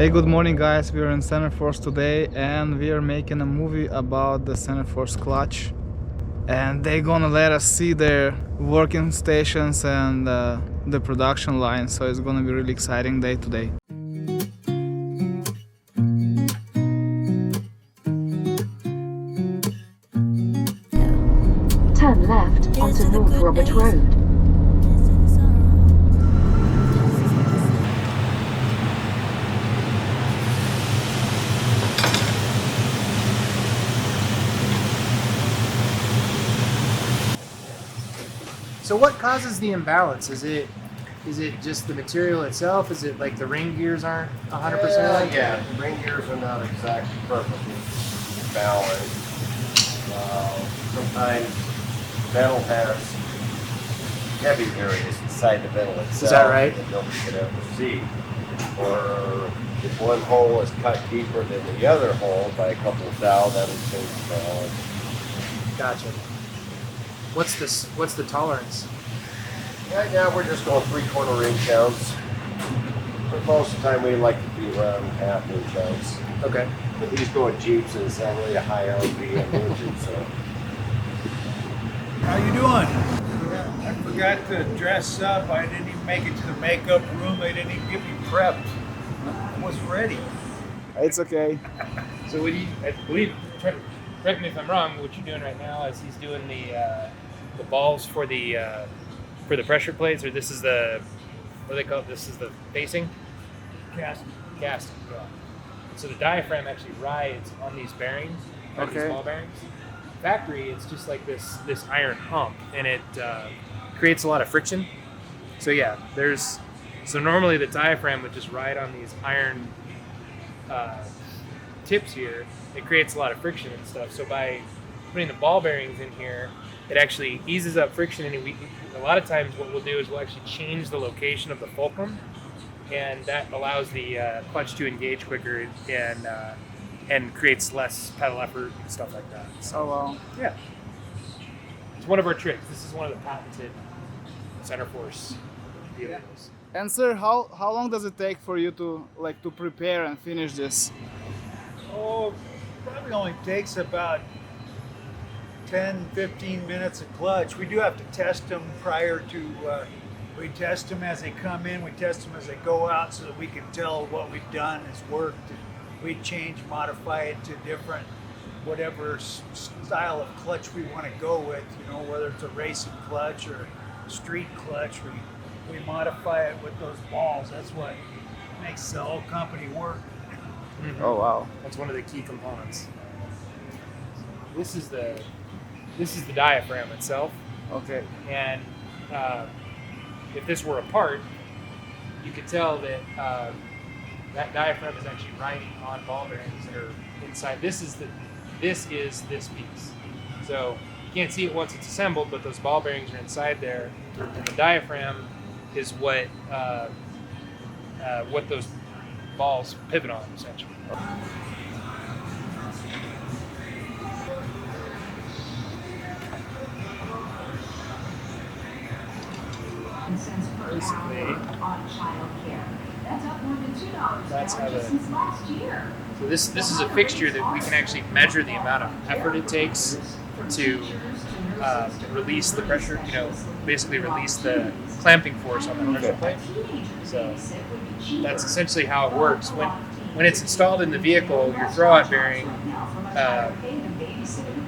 Hey, good morning guys, we are in Centerforce today and we are making a movie about the Centerforce Clutch, and they're gonna let us see their working stations and the production line, so it's gonna be a really exciting day today. Turn left onto North Robert Road. So what causes the imbalance? Is it just the material itself? Is it like the ring gears aren't 100%? Yeah, the ring gears are not exactly perfectly balanced. Sometimes metal has heavy areas inside the metal itself. Is that right? That nobody can ever see. Or if one hole is cut deeper than the other hole by a couple of thou, that'll change the balance. Gotcha. What's the tolerance? Right now we're just going 3/4 inch ounce. But most of the time we like to be around 1/2 inch ounce. Okay. But these going Jeeps and it's not really a high RB engine, so. How you doing? I forgot to dress up. I didn't even make it to the makeup room. They didn't even get me prepped. I wasn't ready. It's okay. So what do you, I believe, correct me if I'm wrong, what you're doing right now is he's doing the balls for the pressure plates, or this is the, what do they call it? This is the facing? Casting. Casting, yeah. So the diaphragm actually rides on these bearings, like these Okay. ball bearings. Factory, it's just like this iron hump, and it creates a lot of friction. So yeah, so normally the diaphragm would just ride on these iron tips here. It creates a lot of friction and stuff. So by putting the ball bearings in here, it actually eases up friction. And a lot of times what we'll do is we'll actually change the location of the fulcrum, and that allows the clutch to engage quicker and creates less pedal effort and stuff like that. So Oh wow. yeah, it's one of our tricks. This is one of the patented Centerforce vehicles. And sir, how long does it take for you to prepare and finish this? Oh, probably only takes about 10-15 minutes a clutch. We do have to test them prior to, we test them as they come in, we test them as they go out so that we can tell what we've done has worked. We change, modify it to different, whatever style of clutch we want to go with, whether it's a racing clutch or street clutch, we modify it with those balls. That's what makes the whole company work. Mm-hmm. Oh wow. That's one of the key components. This is the diaphragm itself, Okay. and if this were apart, you could tell that that diaphragm is actually riding on ball bearings that are inside. This is this piece. So you can't see it once it's assembled, but those ball bearings are inside there, and the diaphragm is what those balls pivot on, essentially. Basically, that's how so this is a fixture that we can actually measure the amount of effort it takes to release the pressure, basically release the clamping force on the pressure plate. So that's essentially how it works. When it's installed in the vehicle, your throwout bearing,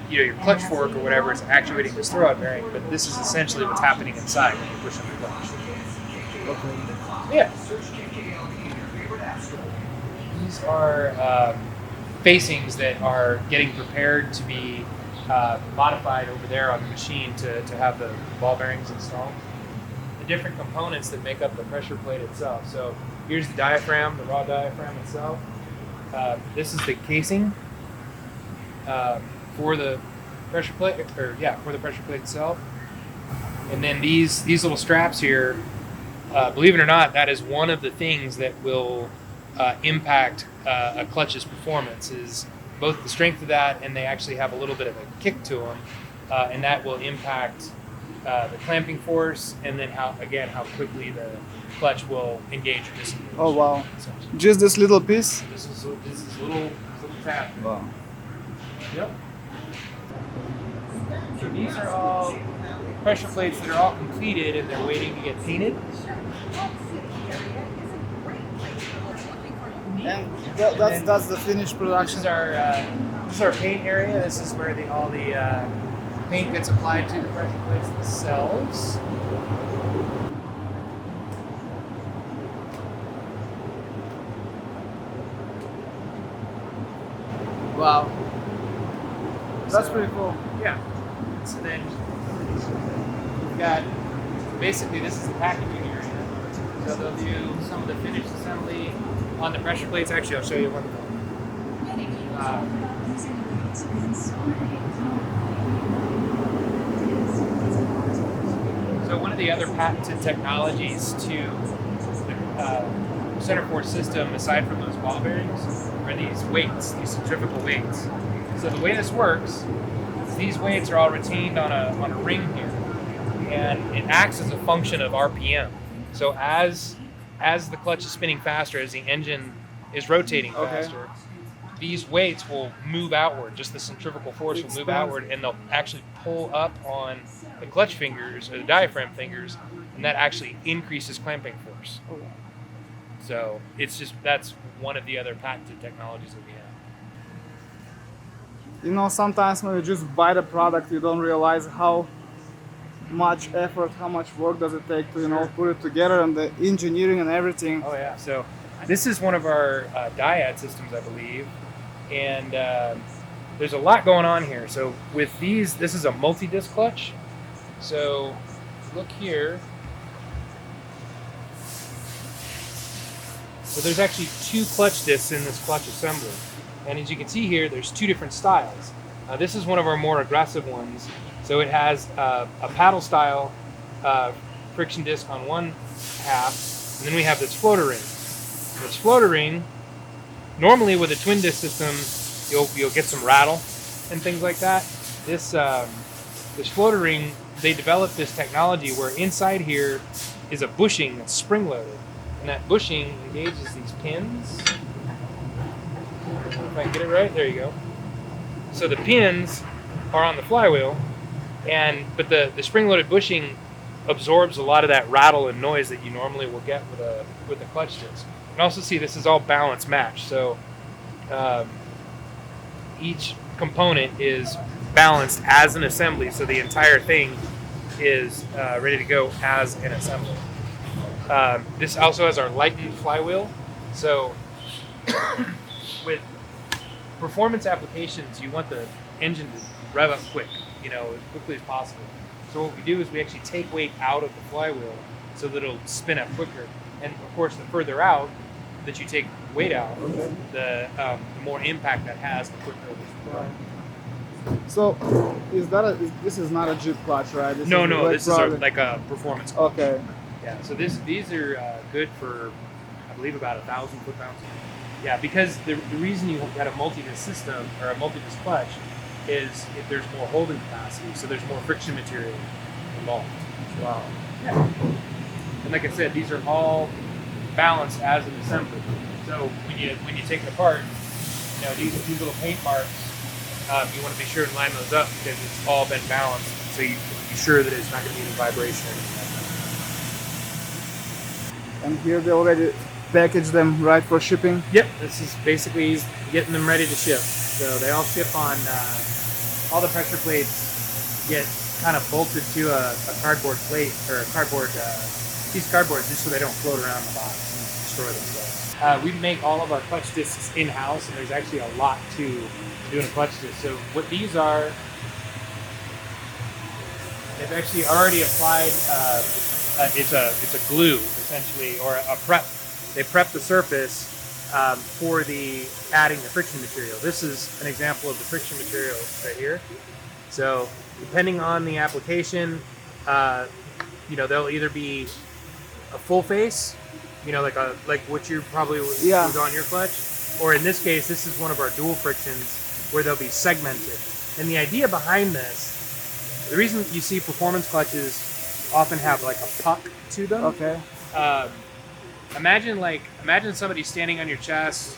your clutch fork or whatever is actuating this throwout bearing, but this is essentially what's happening inside when you're pushing the clutch. Yeah. These are facings that are getting prepared to be modified over there on the machine to have the ball bearings installed. The different components that make up the pressure plate itself. So here's the diaphragm, the raw diaphragm itself. This is the casing for the pressure plate, for the pressure plate itself. And then these little straps here, believe it or not, that is one of the things that will impact a clutch's performance, is both the strength of that, and they actually have a little bit of a kick to them, and that will impact the clamping force, and then how quickly the clutch will engage or disengage. Oh wow! So Just this little piece. this is little tap. Wow. Yep. So these are all pressure plates that are all completed and they're waiting to get painted. And that's the finished production. This is our paint area. This is where all the paint gets applied to the pressure plates themselves. Wow. That's pretty cool. Yeah. So then we've got, basically this is the packaging area. So they'll do some of the finished assembly on the pressure plates. Actually, I'll show you one of them. So one of the other patented technologies to the Centerforce system, aside from those ball bearings, are these weights, these centrifugal weights. So the way this works is these weights are all retained on a ring here, and it acts as a function of RPM. So as the clutch is spinning faster, as the engine is rotating faster, these weights will move outward. Just the centrifugal force will move outward, and they'll actually pull up on the clutch fingers or the diaphragm fingers, and that actually increases clamping force. So that's one of the other patented technologies that we have. You know, sometimes when you just buy the product, you don't realize how much effort, how much work does it take to put it together, and the engineering and everything. Oh yeah. So this is one of our diad systems, I believe, and there's a lot going on here. So with these, this is a multi-disc clutch. So look here. So there's actually 2 clutch discs in this clutch assembly. And as you can see here, there's 2 different styles. This is one of our more aggressive ones. So it has a paddle style friction disc on one half, and then we have this floater ring. This floater ring, normally with a twin disc system, you'll get some rattle and things like that. This floater ring, they developed this technology where inside here is a bushing that's spring loaded. And that bushing engages these pins. If I can get it right, there you go. So the pins are on the flywheel, but the spring-loaded bushing absorbs a lot of that rattle and noise that you normally will get with a clutch disc. And also see this is all balance match. So each component is balanced as an assembly, so the entire thing is ready to go as an assembly. This also has our lightened flywheel. So with performance applications, you want the engine to rev up quick, as quickly as possible. So what we do is we actually take weight out of the flywheel so that it'll spin up quicker. And of course, the further out that you take weight out, the more impact that has, the quicker it will. So, this is not a Jeep clutch, right? No, this is like a performance clutch. Okay. Yeah, so these are good for, I believe, about 1,000 foot-pounds. Yeah, because the reason you got a multi-disc system or a multi-disc clutch is if there's more holding capacity, so there's more friction material involved. Wow. Yeah. And like I said, these are all balanced as an assembly. So when you take it apart, these little paint marks, you want to be sure to line those up because it's all been balanced, so you can be sure that it's not going to be any vibration or anything like that. And here they already package them right for shipping. Yep, this is basically getting them ready to ship. So they all ship on, all the pressure plates get kind of bolted to a cardboard plate or a cardboard piece of cardboard just so they don't float around the box and destroy themselves. We make all of our clutch discs in-house, and there's actually a lot to doing a clutch disc. So what these are, they've actually already applied, it's a glue essentially, or a prep. They prep the surface for adding the friction material. This is an example of the friction material right here. So depending on the application, they'll either be a full face, like what you probably would on your clutch, or in this case, this is one of our dual frictions where they'll be segmented. And the idea behind this the reason you see performance clutches often have like a puck to them. Okay. Imagine somebody standing on your chest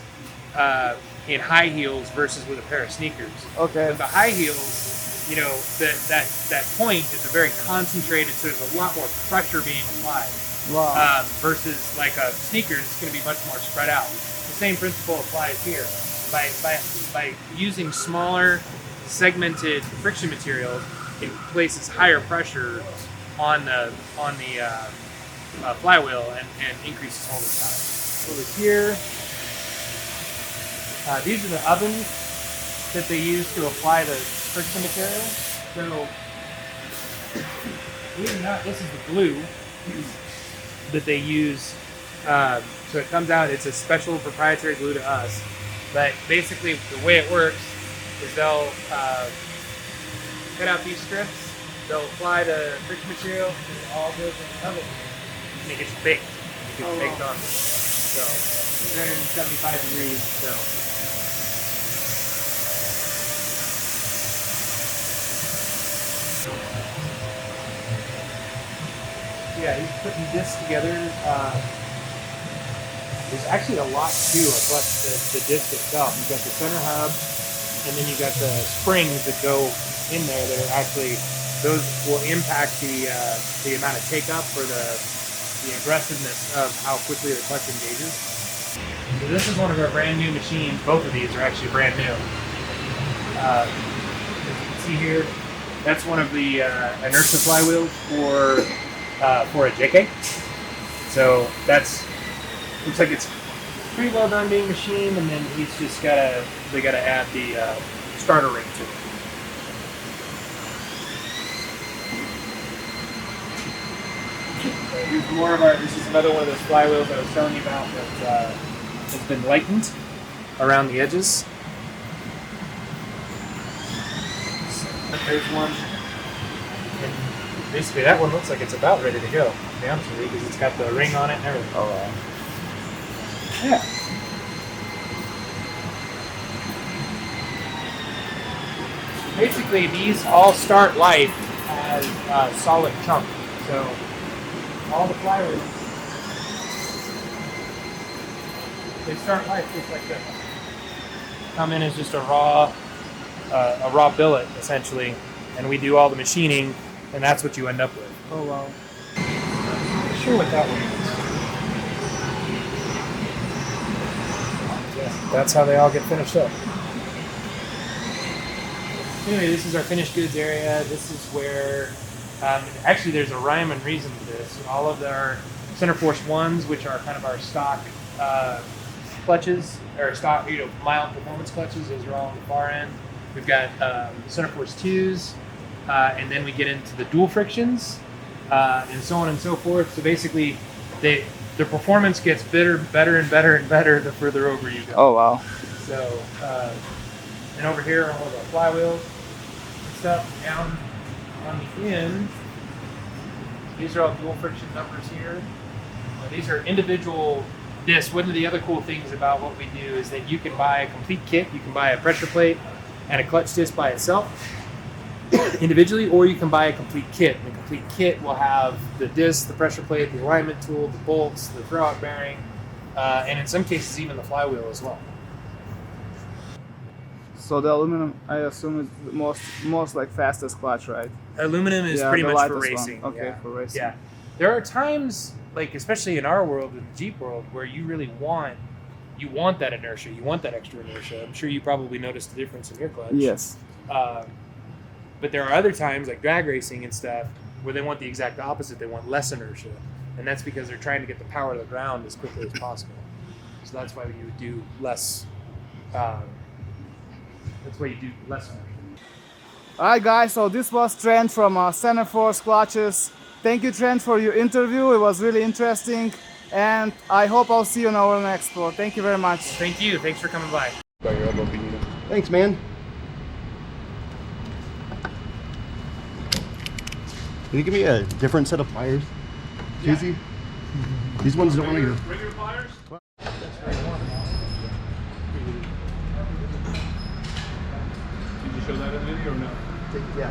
in high heels versus with a pair of sneakers. Okay. With the high heels, you know, that point is a very concentrated, so there's a lot more pressure being applied. Wow. Versus like a sneaker, it's going to be much more spread out. The same principle applies here. By using smaller, segmented friction materials, it places higher pressure on the flywheel and increases holding time. Over here, these are the ovens that they use to apply the friction material. So, believe it or not, this is the glue that they use. So it comes out, it's a special proprietary glue to us. But basically, the way it works is they'll cut out these strips, they'll apply the friction material, and it all goes in the oven, and it gets baked. It gets baked on. So, 375 degrees, so. Yeah, he's putting this together. There's actually a lot to the disc itself. You've got the center hub, and then you've got the springs that go in there that are actually, those will impact the amount of take up or the aggressiveness of how quickly the clutch engages. So this is one of our brand new machines. Both of these are actually brand new. As you can see here, that's one of the inertia flywheels for a JK. So looks like it's pretty well done being machined, and then he's just they gotta add the starter ring to it. Here's more of this is another one of those flywheels I was telling you about that has been lightened around the edges. There's one. And basically that one looks like it's about ready to go, to be honest with you, because it's got the ring on it and everything. Oh, wow. Yeah. Basically, these all start life as solid chunks. So all the flywheels, they start life just like this. Come in as just a raw billet essentially, and we do all the machining, and that's what you end up with. Oh, wow. I'm not sure what that one is. That's how they all get finished up. Anyway, this is our finished goods area. This is where, actually there's a rhyme and reason to this. All of our Centerforce ones, which are kind of our stock clutches, or stock, mild performance clutches, those are all on the far end. We've got Centerforce 2s, and then we get into the dual frictions, and so on and so forth. So basically, the performance gets better and better the further over you go. Oh, wow. So, and over here are all of our flywheels and stuff. Down on the end, these are all dual friction numbers here. These are individual discs. One of the other cool things about what we do is that you can buy a complete kit. You can buy a pressure plate and a clutch disc by itself individually, or you can buy a complete kit. And the complete kit will have the disc, the pressure plate, the alignment tool, the bolts, the throwout bearing, and in some cases even the flywheel as well. So the aluminum, I assume, is the most like fastest clutch, right? Aluminum is pretty the much for lightest racing. one. Okay, yeah. for racing. Yeah. There are times, like especially in our world, in the Jeep world, where you really want that inertia, you want that extra inertia. I'm sure you probably noticed the difference in your clutch. Yes. But there are other times, like drag racing and stuff, where they want the exact opposite. They want less inertia, and that's because they're trying to get the power to the ground as quickly as possible. So that's why you would do less. That's why you do less inertia. Alright guys, so this was Trent from Centerforce Clutches. Thank you, Trent, for your interview. It was really interesting, and I hope I'll see you on our next tour. Thank you very much. Thank you. Thanks for coming by. Thanks, man. Can you give me a different set of pliers? Easy. These ones don't want to go. Regular pliers? Did you show that in the video or no? Yeah.